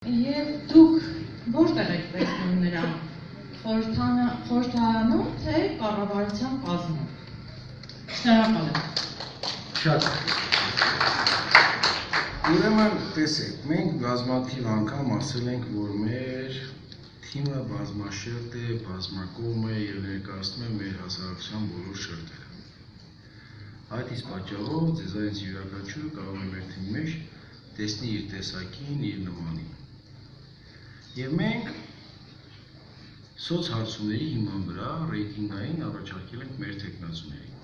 Եվ դուք որտեղ եք տեսնում նրան, խորհրդարանում, թե կառավարության կազմում։ Շնորհակալ եմ։ Շատ։ Ուրեմն, տեսեք, մենք բազմաթիվ անգամ ասել ենք, որ մեր թիմը բազմաշերտ է, բազմակողմ է եւ ներկայացնում է մեր հասարակության բոլոր շերտերը։ Այդ իսկ պատճառով ձեզանից յուրաքանչյուրը կարող է մեր թիմի մեջ տեսնի իր տեսակին, իր նմանին։ Եվ մենք սոցհարցումների հիման վրա ռեյտինգային առաջարկել ենք մեր թեկնածուներին։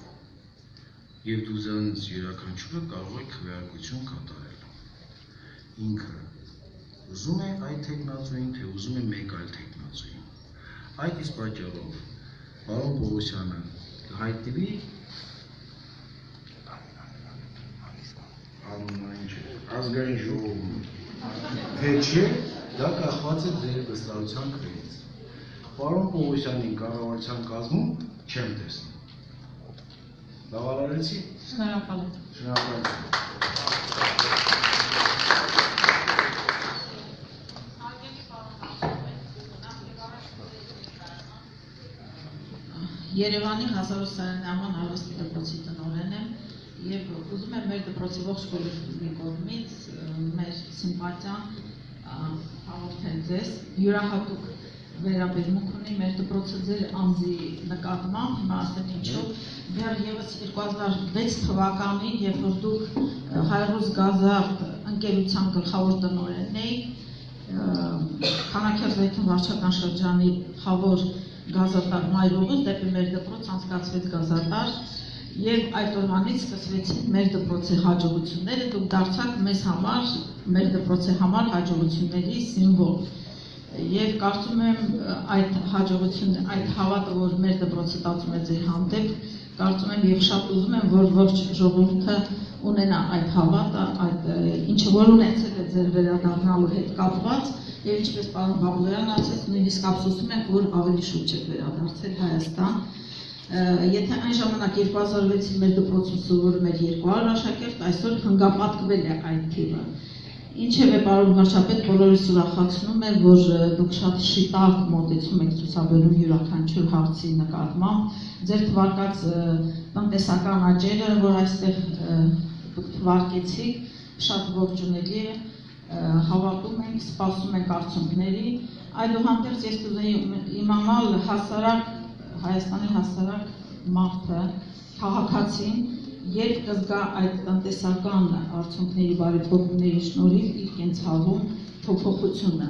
Եվ դուզանից յուրաքանչյուրը կարող է քվեարկություն կատարել։ Ինքը ուզում է այդ թեկնածուին, թե ուզում է մեկ այլ թեկնածուին։ Այդ իսկ պատճառով պարոն Պողոսյանը հայտնվի ազգային ժողովում, թե չէ, դա կախված է ձեր վստահության քրից։ Պարոն Պողոսյանին կառավարության կազմում չեմ տեսնում։ Բավարարեցի։ Շնորհակալ եմ։ Շնորհակալ եմ։ Երևանի 1800-ական արվեստի դպրոցի տնօրեն եմ եւ ուզում եմ մեր դպրոցի ողջ կոլեկտիվի կողմից մեր սիմպաթիան հաղորդել ձեզ։ Յուրահատուկ վերաբերմունք ունի մեր դպրոցը ձեր անձի նկատմամբ, հիմա ասեմ ինչու։ Դեռևս 2006 թվականին, երբ որ դուք Հայրուզ Գազարդ ընկերության գլխավոր տնօրենն էիք, Քանաքերձայթուն վարչական շրջանի խավոր գազատար մայրուղուց դեպի մեր դպրոց անցկացվեց գազատար եւ այդ օրվանից սկսվեցին մեր դպրոցի հաջողությունները, դուք դարձաք մեզ համար, մեր դպրոցի համար հաջողությունների սիմվոլ։ Եվ կարծում եմ այդ հաջողությունը, այդ հավատը, որ մեր դպրոցը տածում է ձեր հանդեպ, կարծում եմ եւ շատ ուզում եմ, որ ողջ ժողովուրդը ունենա այդ հավատը, այդ ինչը որ ունեցել է ձեր վերադառնալու հետ կապված, եւ ինչպես պարոն Բաբուլյանն ասաց, նույնիսկ ափսոսում եմ, որ ավելի շուտ եք վերադարձել Հայաստան։ Եթե այն ժամանակ 2006-ին մեր դպրոցում սովորում էր 200 աշակերտ, այսօր հնգապատկվել է այդ թիվը։ Ինչևէ, պարոն վարչապետ, բոլորիս ուրախացնում է, որ դուք շատ շիտակ մոտեցում եք ցուցաբերում յուրաքանչյուր հարցի նկատմամբ։ Ձեր թվարկած տնտեսական աճերը, որ այստեղ դուք թվարկեցիք, շատ ողջունելի է, հավատում ենք, սպասում ենք արդյունքների։ Այդուհանդերձ ես կուզեի իմանալ հասարակ, Հայաստանի հասարակ մարդը, քաղաքացին, երբ կզգա այդ տնտեսական արդյունքների բարեփոխումների շնորհիվ իր կենցաղում փոփոխությունը։